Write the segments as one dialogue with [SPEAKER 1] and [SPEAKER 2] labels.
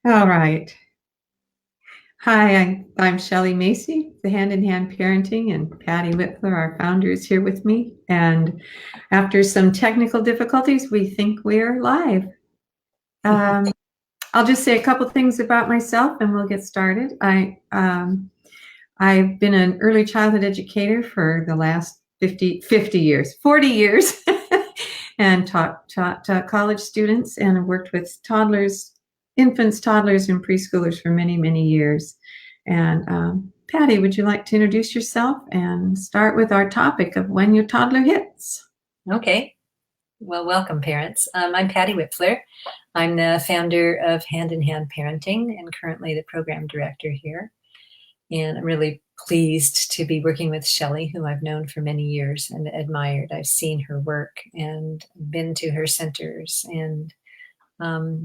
[SPEAKER 1] All right. Hi, I'm Shelley Macy, the Hand in Hand Parenting, and Patty Wipfler, our founder, is here with me. And after some technical difficulties, we think we're live. I'll just say a couple things about myself and we'll get started. I've been an early childhood educator for the last 50 years, 40 years, and taught college students and have worked with toddlers, infants, toddlers, and preschoolers for many, many years. And Patty, would you like to introduce yourself and start with our topic of when your toddler hits?
[SPEAKER 2] Okay. Well, welcome, parents. I'm Patty Wipfler. I'm the founder of Hand in Hand Parenting and currently the program director here. And I'm really pleased to be working with Shelley, who I've known for many years and admired. I've seen her work and been to her centers and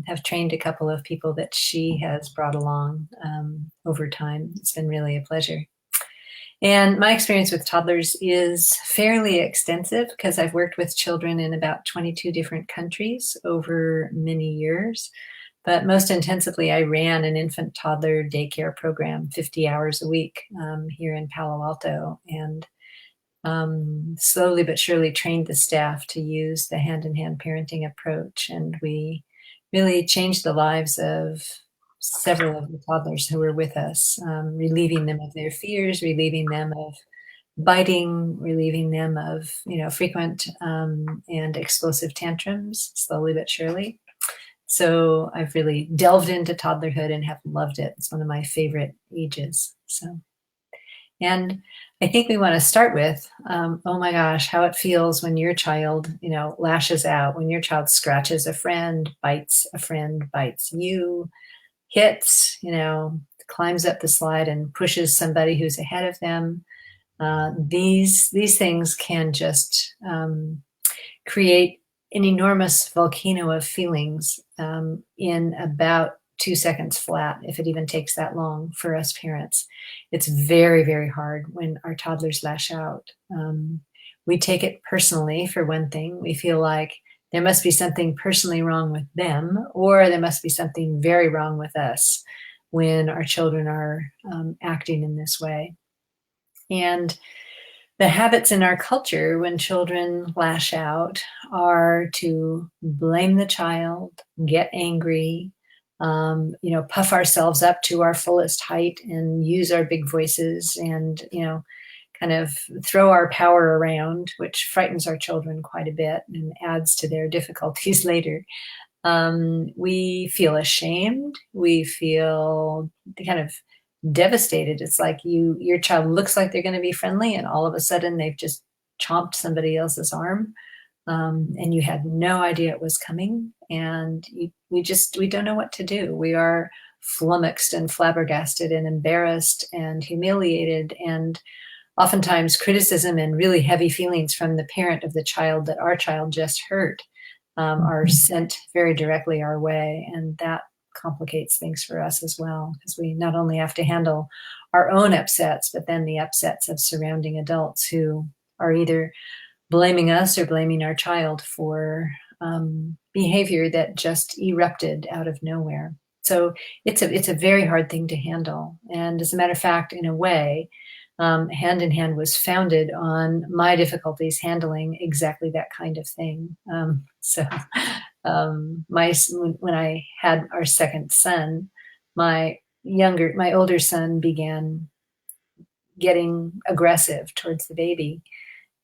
[SPEAKER 2] have trained a couple of people that she has brought along over time. It's been really a pleasure. And my experience with toddlers is fairly extensive because I've worked with children in about 22 different countries over many years. But most intensively, I ran an infant toddler daycare program 50 hours a week here in Palo Alto, and slowly but surely trained the staff to use the hand-in-hand parenting approach. And we really changed the lives of several of the toddlers who were with us, relieving them of their fears, relieving them of biting, relieving them of frequent and explosive tantrums, slowly but surely. So I've really delved into toddlerhood and have loved it. It's one of my favorite ages. And I think we want to start with, oh my gosh, how it feels when your child, lashes out, when your child scratches a friend, bites you, hits, climbs up the slide and pushes somebody who's ahead of them. These things can just create an enormous volcano of feelings in about 2 seconds flat, if it even takes that long for us parents. It's very, very hard when our toddlers lash out. We take it personally, for one thing. We feel like there must be something personally wrong with them, or there must be something very wrong with us when our children are acting in this way. And the habits in our culture when children lash out are to blame the child, get angry, puff ourselves up to our fullest height and use our big voices and, kind of throw our power around, which frightens our children quite a bit and adds to their difficulties later. We feel ashamed. We feel kind of devastated. It's like your child looks like they're going to be friendly, and all of a sudden they've just chomped somebody else's arm, and you had no idea it was coming, and we don't know what to do. We are flummoxed and flabbergasted and embarrassed and humiliated, and oftentimes criticism and really heavy feelings from the parent of the child that our child just hurt are sent very directly our way, and that complicates things for us as well, because we not only have to handle our own upsets, but then the upsets of surrounding adults who are either blaming us or blaming our child for behavior that just erupted out of nowhere. So it's a very hard thing to handle. And as a matter of fact, in a way, Hand in Hand was founded on my difficulties handling exactly that kind of thing. When I had our second son, my older son began getting aggressive towards the baby.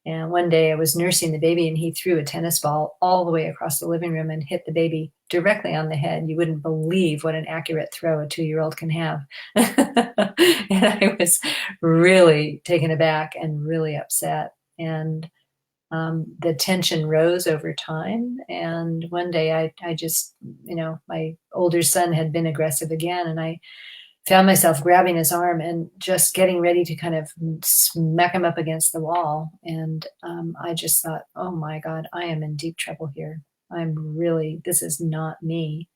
[SPEAKER 2] And one day I was nursing the baby and he threw a tennis ball all the way across the living room and hit the baby directly on the head. You wouldn't believe what an accurate throw a 2-year-old can have. And I was really taken aback and really upset. And the tension rose over time. And one day I just, my older son had been aggressive again. And I found myself grabbing his arm and just getting ready to kind of smack him up against the wall. And I just thought, oh my God, I am in deep trouble here. This is not me,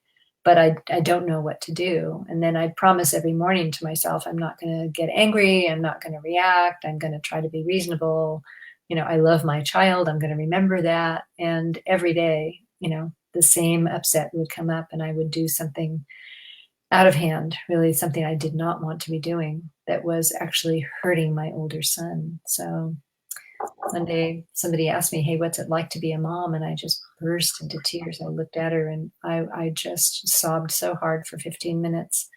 [SPEAKER 2] but I don't know what to do. And then I promise every morning to myself, I'm not going to get angry. I'm not going to react. I'm going to try to be reasonable. I love my child. I'm going to remember that. And every day, the same upset would come up and I would do something out of hand, really something I did not want to be doing that was actually hurting my older son. So one day somebody asked me, hey, what's it like to be a mom? And I just burst into tears. I looked at her and I just sobbed so hard for 15 minutes.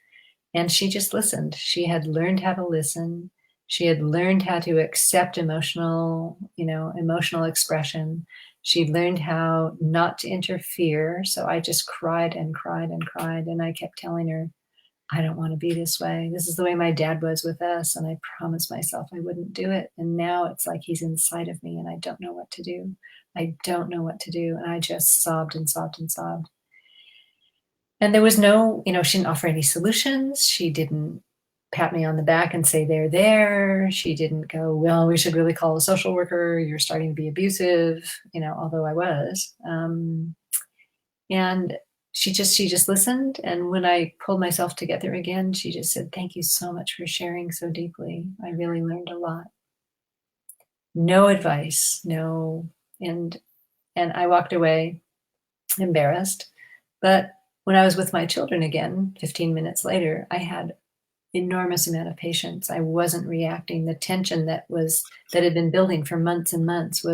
[SPEAKER 2] And she just listened. She had learned how to listen. She had learned how to accept emotional expression. She learned how not to interfere. So I just cried and cried and cried. And I kept telling her, I don't want to be this way. This is the way my dad was with us. And I promised myself I wouldn't do it. And now it's like he's inside of me and I don't know what to do. I don't know what to do. And I just sobbed and sobbed and sobbed. And there was no, she didn't offer any solutions. She didn't pat me on the back and say, they're there. She didn't go, well, we should really call a social worker. You're starting to be abusive, although I was. And she just listened. And when I pulled myself together again, she just said, thank you so much for sharing so deeply. I really learned a lot. No advice, no. And I walked away embarrassed. But when I was with my children again, 15 minutes later, I had enormous amount of patience. I wasn't reacting. The tension that had been building for months and months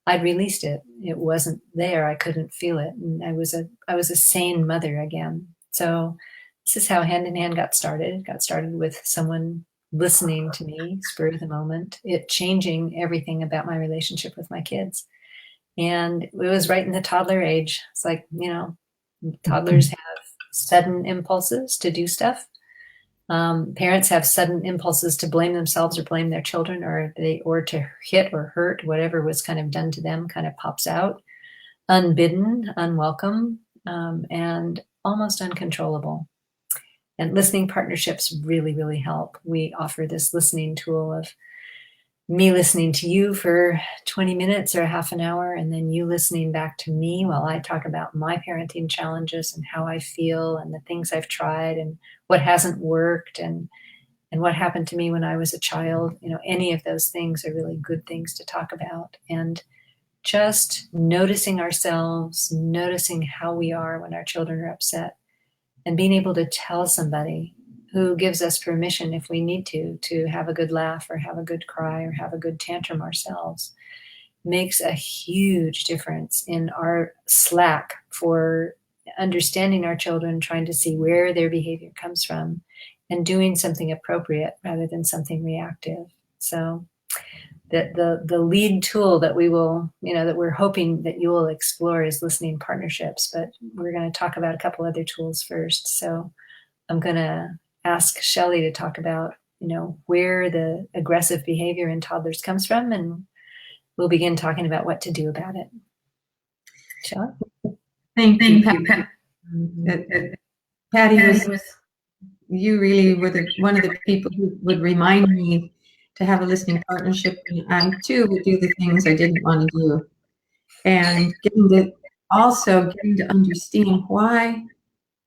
[SPEAKER 2] I'd released it. It wasn't there. I couldn't feel it. And I was a sane mother again. So this is how Hand in Hand got started. It got started with someone listening to me, spur of the moment, it changing everything about my relationship with my kids. And it was right in the toddler age. It's like, toddlers have sudden impulses to do stuff. Parents have sudden impulses to blame themselves or blame their children, or to hit or hurt. Whatever was kind of done to them kind of pops out, unbidden, unwelcome, and almost uncontrollable. And listening partnerships really, really help. We offer this listening tool of me listening to you for 20 minutes or a half an hour, and then you listening back to me while I talk about my parenting challenges and how I feel and the things I've tried and what hasn't worked and what happened to me when I was a child. Any of those things are really good things to talk about. And just noticing ourselves, noticing how we are when our children are upset, and being able to tell somebody who gives us permission, if we need to have a good laugh or have a good cry or have a good tantrum ourselves, makes a huge difference in our slack for understanding our children, trying to see where their behavior comes from, and doing something appropriate rather than something reactive. So the lead tool that we will, that we're hoping that you will explore is listening partnerships, but we're going to talk about a couple other tools first. So I'm going to ask Shelley to talk about, where the aggressive behavior in toddlers comes from, and we'll begin talking about what to do about it. Shelley?
[SPEAKER 1] Thank you, Patty. You really were one of the people who would remind me to have a listening partnership, and I too would do the things I didn't want to do. And getting to understand why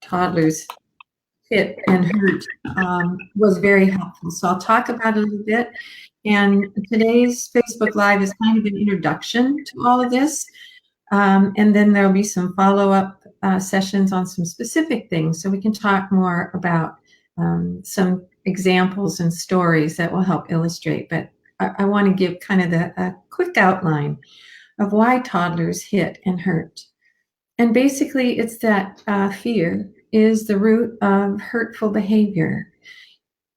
[SPEAKER 1] toddlers hit and hurt was very helpful. So I'll talk about it a little bit. And today's Facebook Live is kind of an introduction to all of this. And then there'll be some follow-up sessions on some specific things, so we can talk more about some examples and stories that will help illustrate. But I want to give kind of a quick outline of why toddlers hit and hurt. And basically, it's that fear is the root of hurtful behavior.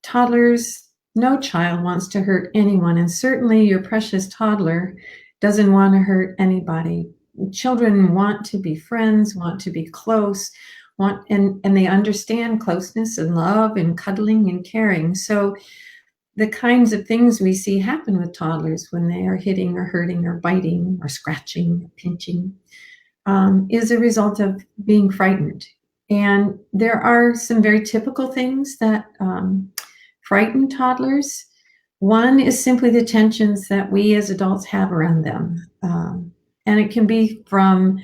[SPEAKER 1] Toddlers, no child wants to hurt anyone, and certainly your precious toddler doesn't want to hurt anybody. Children want to be friends, want to be close, and they understand closeness and love and cuddling and caring. So the kinds of things we see happen with toddlers when they are hitting or hurting or biting or scratching or pinching is a result of being frightened. And there are some very typical things that frighten toddlers. One is simply the tensions that we as adults have around them. And it can be from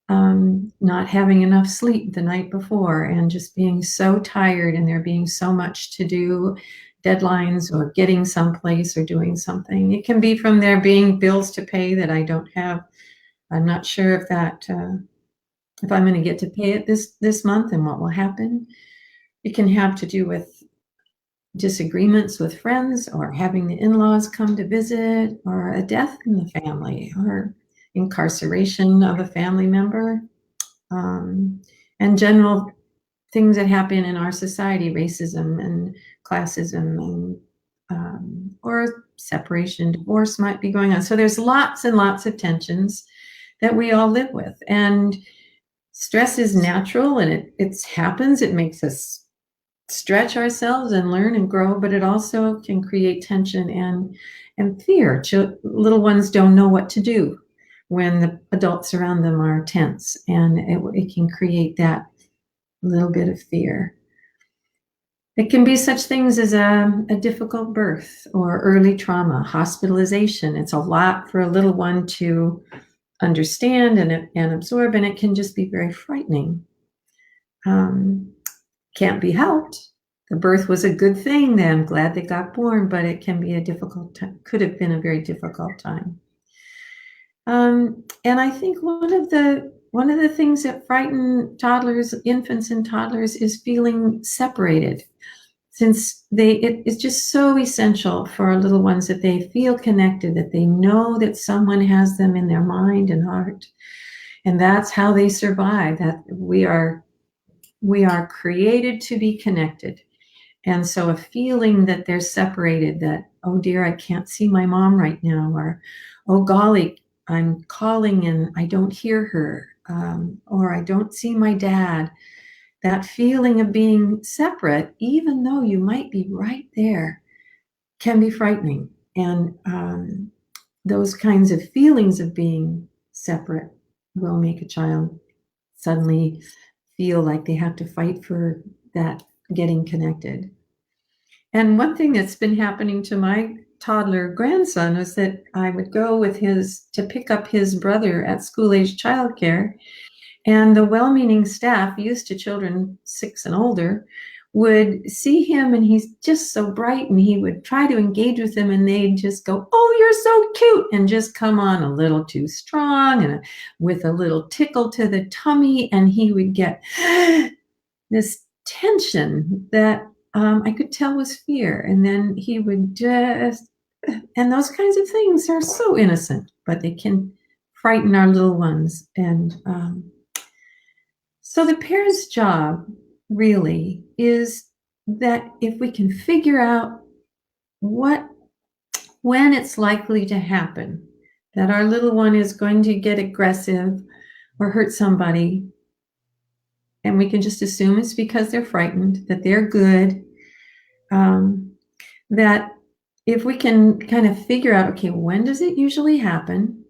[SPEAKER 1] not having enough sleep the night before and just being so tired and there being so much to do, deadlines or getting someplace or doing something. It can be from there being bills to pay that I don't have. I'm not sure if I'm going to get to pay it this month and what will happen. It can have to do with disagreements with friends, or having the in-laws come to visit, or a death in the family, or incarceration of a family member, and general things that happen in our society, racism and classism, and or separation, divorce might be going on. So there's lots and lots of tensions that we all live with. And stress is natural, and it happens. It makes us stretch ourselves and learn and grow, but it also can create tension and fear. Little ones don't know what to do when the adults around them are tense, and it can create that little bit of fear. It can be such things as a difficult birth or early trauma, hospitalization. It's a lot for a little one to understand and absorb, and it can just be very frightening. Can't be helped. The birth was a good thing. I'm glad they got born, but it can be a difficult time. Could have been a very difficult time. And I think one of the things that frighten infants and toddlers, is feeling separated. Since it's just so essential for our little ones that they feel connected, that they know that someone has them in their mind and heart, and that's how they survive. That we are created to be connected. And so a feeling that they're separated, that, oh dear, I can't see my mom right now, or, oh golly, I'm calling and I don't hear her, or I don't see my dad. That feeling of being separate, even though you might be right there, can be frightening. And those kinds of feelings of being separate will make a child suddenly feel like they have to fight for that getting connected. And one thing that's been happening to my toddler grandson is that I would go with to pick up his brother at school-age childcare, and the well-meaning staff, used to children 6 and older, would see him, and he's just so bright, and he would try to engage with them, and they'd just go, "Oh, you're so cute," and just come on a little too strong, and with a little tickle to the tummy, and he would get this tension that I could tell was fear. And then he would and those kinds of things are so innocent, but they can frighten our little ones. And so the parent's job really is that if we can figure out when it's likely to happen, that our little one is going to get aggressive or hurt somebody, and we can just assume it's because they're frightened, that they're good, that if we can kind of figure out, okay, when does it usually happen,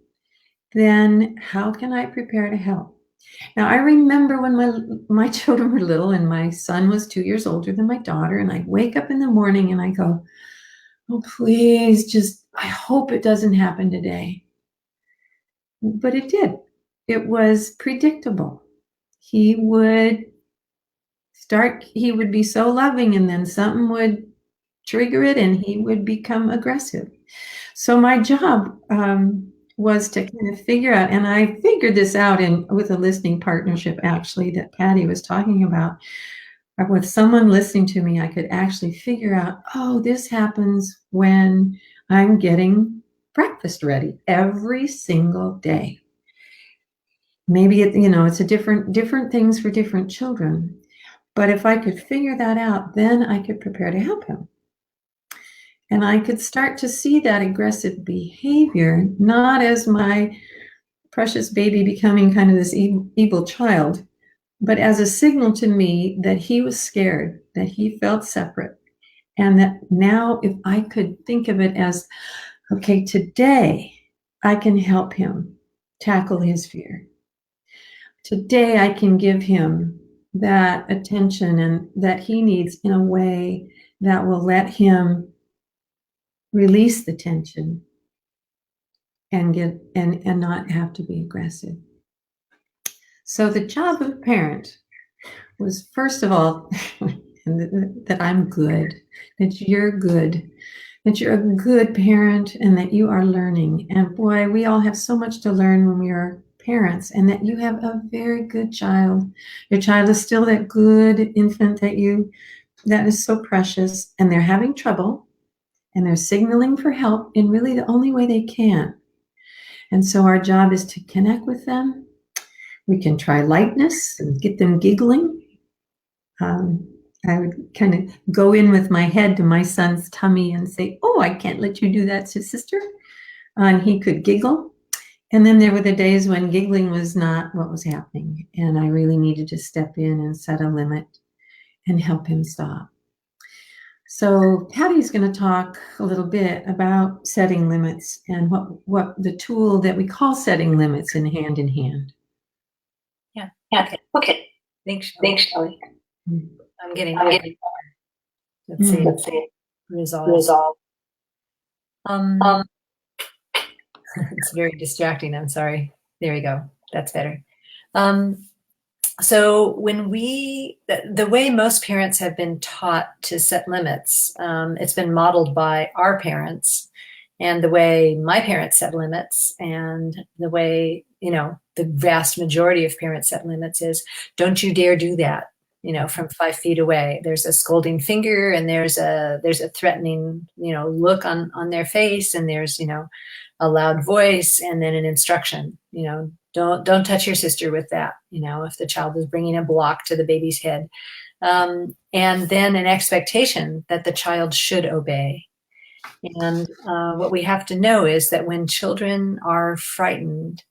[SPEAKER 1] then how can I prepare to help? Now, I remember when my children were little, and my son was 2 years older than my daughter, and I'd wake up in the morning and I go, oh, please, I hope it doesn't happen today. But it did. It was predictable. He would be so loving, and then something would trigger it and he would become aggressive. So my job was to kind of figure out, and I figured this out with a listening partnership, actually, that Patty was talking about. With someone listening to me, I could actually figure out, oh, this happens when I'm getting breakfast ready every single day. Maybe it's a different things for different children. But if I could figure that out, then I could prepare to help him. And I could start to see that aggressive behavior, not as my precious baby becoming kind of this evil child, but as a signal to me that he was scared, that he felt separate. And that now, if I could think of it as, okay, today I can help him tackle his fear. Today I can give him that attention and that he needs in a way that will let him release the tension and not have to be aggressive. So the job of a parent was, first of all, that I'm good, that you're good, that you're a good parent, and that you are learning. And boy, we all have so much to learn when we are parents, and that you have a very good child. Your child is still that good infant that is so precious, and they're having trouble, and they're signaling for help in really the only way they can. And so our job is to connect with them. We can try lightness and get them giggling. I would kind of go in with my head to my son's tummy and say, "Oh, I can't let you do that to sister." And he could giggle. And then there were the days when giggling was not what was happening. And I really needed to step in and set a limit and help him stop. So Patty's going to talk a little bit about setting limits and what the tool that we call setting limits in Hand in Hand.
[SPEAKER 2] Yeah.
[SPEAKER 3] Yeah. Okay.
[SPEAKER 2] Thanks,
[SPEAKER 3] Thanks, Shelley.
[SPEAKER 2] I'm getting.
[SPEAKER 1] Let's see.
[SPEAKER 3] Let's see.
[SPEAKER 2] Resolve. It's very distracting. I'm sorry. There we go. That's better. So when the way most parents have been taught to set limits, it's been modeled by our parents, and the way my parents set limits, and the way, the vast majority of parents set limits is, don't you dare do that, from 5 feet away. There's a scolding finger, and there's a threatening, look on their face, and there's, a loud voice, and then an instruction, don't touch your sister with that, if the child is bringing a block to the baby's head. And then an expectation that the child should obey. And what we have to know is that when children are frightened,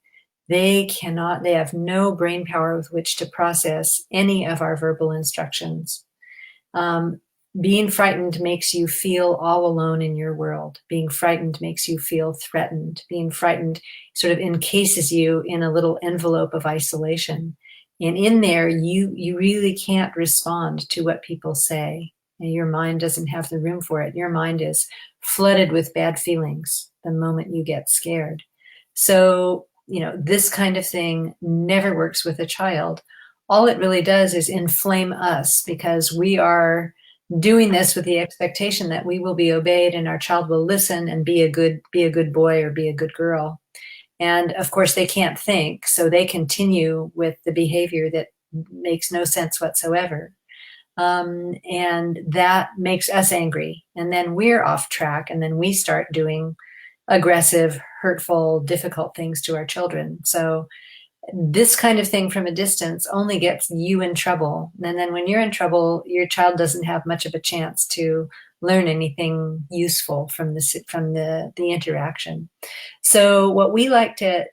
[SPEAKER 2] they have no brain power with which to process any of our verbal instructions. Being frightened makes you feel all alone in your world. Being frightened makes you feel threatened. Being frightened sort of encases you in a little envelope of isolation. And in there, you really can't respond to what people say. And your mind doesn't have the room for it. Your mind is flooded with bad feelings the moment you get scared. So, this kind of thing never works with a child. All it really does is inflame us, because we are doing this with the expectation that we will be obeyed and our child will listen and be a good boy or be a good girl. And of course they can't think, so they continue with the behavior that makes no sense whatsoever. And that makes us angry, and then we're off track, and then we start doing aggressive, hurtful, difficult things to our children. So this kind of thing from a distance only gets you in trouble. And then when you're in trouble, your child doesn't have much of a chance to learn anything useful from the interaction. So what we like to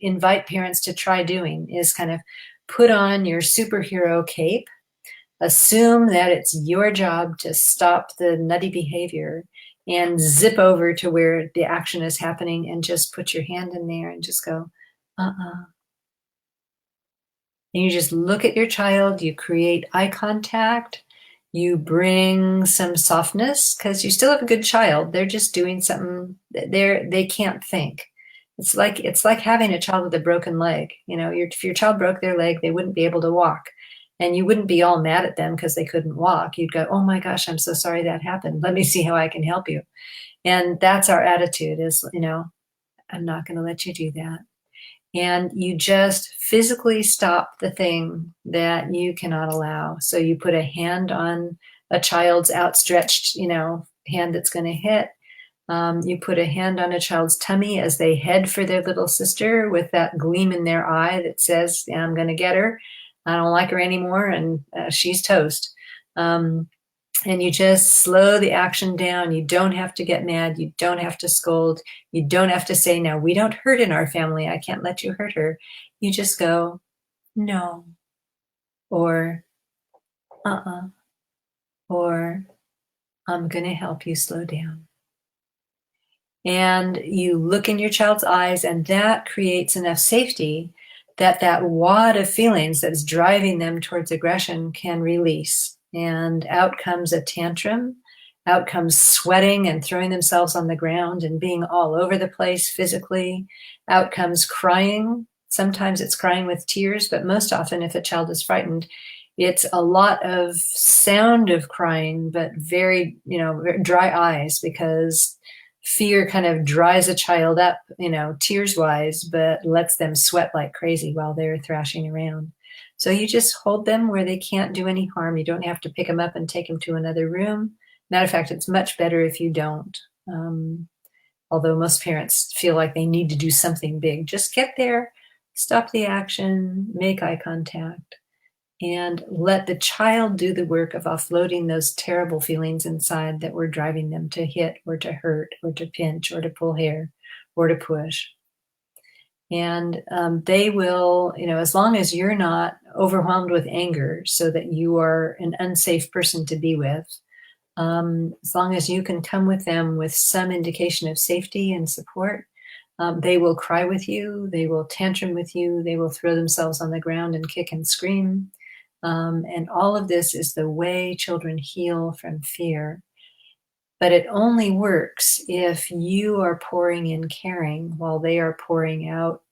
[SPEAKER 2] invite parents to try doing is kind of put on your superhero cape, assume that it's your job to stop the nutty behavior, and zip over to where the action is happening and just put your hand in there and just go, And you just look at your child, you create eye contact, you bring some softness, because you still have a good child. They're just doing something, they can't think. It's like having a child with a broken leg. If your child broke their leg, they wouldn't be able to walk. And you wouldn't be all mad at them because they couldn't walk. You'd go, oh my gosh, I'm so sorry that happened. Let me see how I can help you. And that's our attitude is, I'm not going to let you do that. And you just physically stop the thing that you cannot allow. So you put a hand on a child's outstretched, hand that's going to hit. You put a hand on a child's tummy as they head for their little sister with that gleam in their eye that says, I'm going to get her. I don't like her anymore, and she's toast. And you just slow the action down. You don't have to get mad. You don't have to scold. You don't have to say, no, we don't hurt in our family. I can't let you hurt her. You just go, no, or or I'm going to help you slow down. And you look in your child's eyes, and that creates enough safety that wad of feelings that's driving them towards aggression can release. And out comes a tantrum, out comes sweating and throwing themselves on the ground and being all over the place physically. Out comes crying. Sometimes it's crying with tears, but most often if a child is frightened, it's a lot of sound of crying, but very, dry eyes, because fear kind of dries a child up, tears wise, but lets them sweat like crazy while they're thrashing around. So you just hold them where they can't do any harm. You don't have to pick them up and take them to another room. Matter of fact, it's much better if you don't. Although most parents feel like they need to do something big. Just get there, stop the action, make eye contact, and let the child do the work of offloading those terrible feelings inside that were driving them to hit or to hurt or to pinch or to pull hair or to push. And they will, as long as you're not overwhelmed with anger so that you are an unsafe person to be with, as long as you can come with them with some indication of safety and support, they will cry with you, they will tantrum with you, they will throw themselves on the ground and kick and scream. And all of this is the way children heal from fear. But it only works if you are pouring in caring while they are pouring out